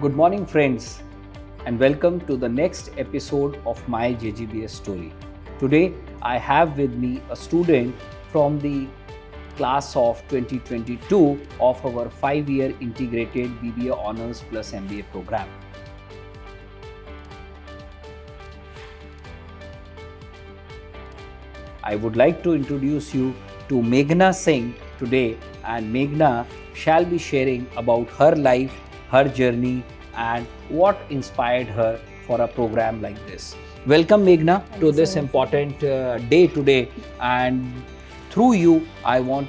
Good morning, friends, and welcome to the next episode of my JGBS story. Today, I have with me a student from the class of 2022 of our 5-year integrated BBA Honours plus MBA program. I would like to introduce you to Meghna Singh today, and Meghna shall be sharing about her life, her journey, and what inspired her for a program like this. Welcome, Meghna, to this important day today, and through you, I want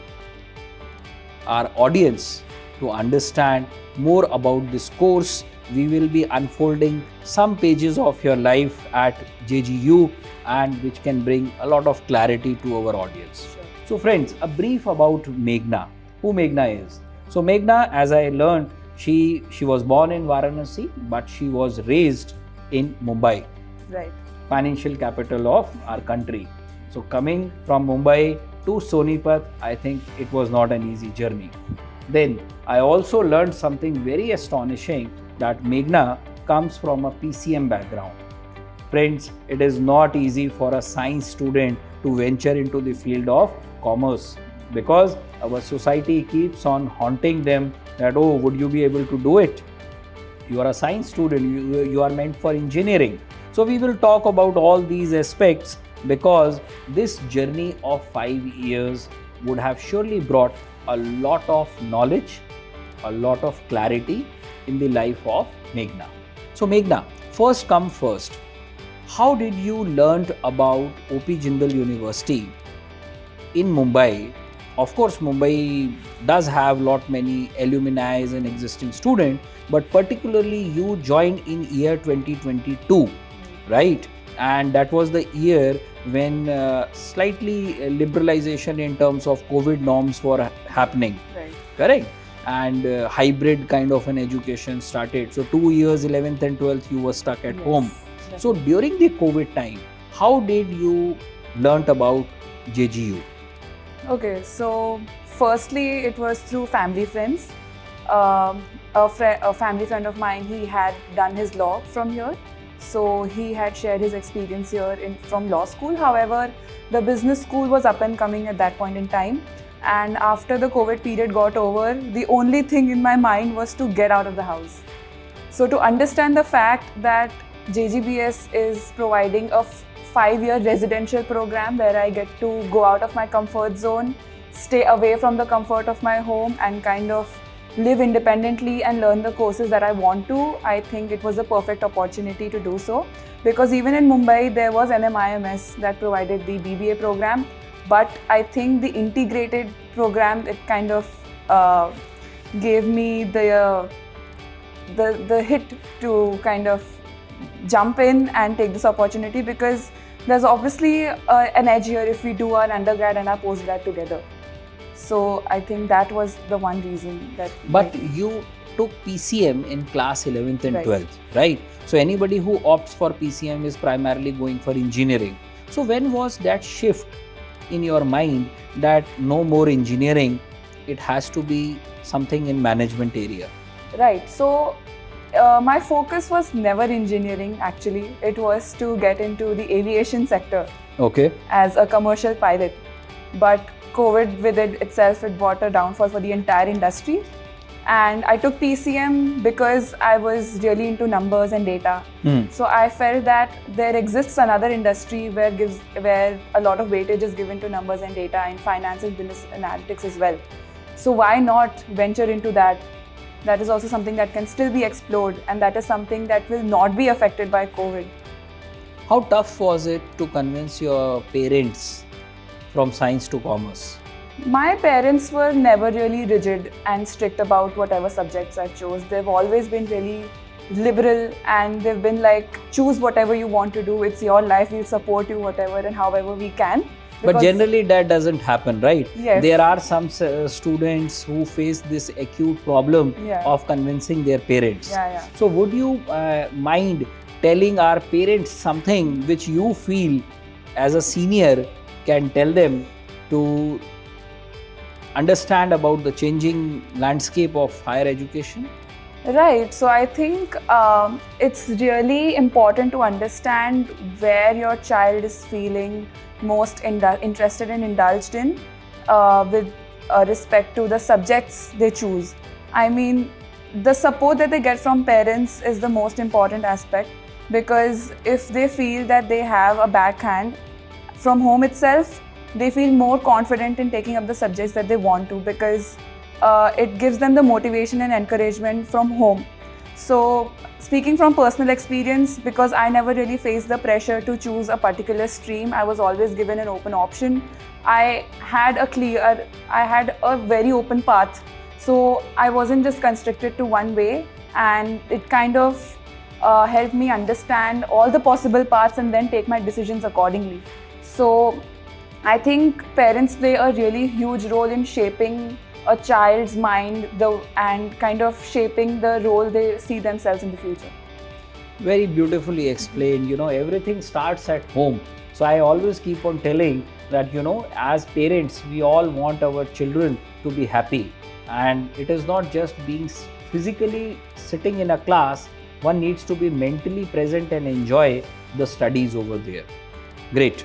our audience to understand more about this course. We will be unfolding some pages of your life at JGU, and which can bring a lot of clarity to our audience. Sure. So friends, a brief about Meghna, who Meghna is. So Meghna, as I learned, she was born in Varanasi, but she was raised in Mumbai, Right. financial capital of our country. So coming from Mumbai to Sonipat, I think it was not an easy journey. Then I also learned something very astonishing, that Meghna comes from a PCM background. Friends, it is not easy for a science student to venture into the field of commerce, because our society keeps on haunting them that, oh, would you be able to do it? You are a science student, you are meant for engineering. So we will talk about all these aspects, because this journey of 5 years would have surely brought a lot of knowledge, a lot of clarity in the life of Meghna. So Meghna, first come first, how did you learn about OP Jindal University in Mumbai? Of course, Mumbai does have many alumni and existing students, but particularly you joined in year 2022, right? And that was the year when slightly liberalization in terms of COVID norms were happening, Right. correct? And hybrid kind of an education started. So 2 years, 11th and 12th, you were stuck at home. So during the COVID time, how did you learnt about JGU? Okay, so firstly, it was through family friends. A family friend of mine, he had done his law from here. So he had shared his experience here from law school. However, the business school was up and coming at that point in time. And after the COVID period got over, the only thing in my mind was to get out of the house. So to understand the fact that JGBS is providing a 5-year residential program where I get to go out of my comfort zone, stay away from the comfort of my home, and kind of live independently and learn the courses that I want to, I think it was a perfect opportunity to do so. Because even in Mumbai, there was NMIMS that provided the BBA program. But I think the integrated program, it kind of gave me the hit to kind of jump in and take this opportunity, because there's obviously an edge here if we do our undergrad and our postgrad together. So I think that was the one reason that. But you took PCM in class 11th and Right. 12th, right? So anybody who opts for PCM is primarily going for engineering. So when was that shift in your mind that no more engineering, it has to be something in management area? Right. So my focus was never engineering actually. It was to get into the aviation sector Okay. as a commercial pilot. But COVID with it itself, it brought a downfall for the entire industry. And I took PCM because I was really into numbers and data. So I felt that there exists another industry where a lot of weightage is given to numbers and data in finance and business analytics as well. So why not venture into that? That is also something that can still be explored, and that is something that will not be affected by COVID. How tough was it to convince your parents from science to commerce? My parents were never really rigid and strict about whatever subjects I chose. They've always been really liberal, and they've been like, choose whatever you want to do. It's your life. We'll support you whatever and however we can. But generally that doesn't happen, right? Yes. There are some students who face this acute problem of convincing their parents. So would you mind telling our parents something which you feel as a senior can tell them to understand about the changing landscape of higher education? Right. So I think it's really important to understand where your child is feeling most interested and indulged in with respect to the subjects they choose. I mean, the support that they get from parents is the most important aspect, because if they feel that they have a backhand from home itself, they feel more confident in taking up the subjects that they want to, because it gives them the motivation and encouragement from home. So, speaking from personal experience, because I never really faced the pressure to choose a particular stream, I was always given an open option. I had a very open path. So, I wasn't just constricted to one way, and it kind of helped me understand all the possible paths and then take my decisions accordingly. So, I think parents play a really huge role in shaping a child's mind and kind of shaping the role they see themselves in the future. Very beautifully explained. Everything starts at home. So I always keep on telling that, as parents, we all want our children to be happy. And it is not just being physically sitting in a class, one needs to be mentally present and enjoy the studies over there. Great.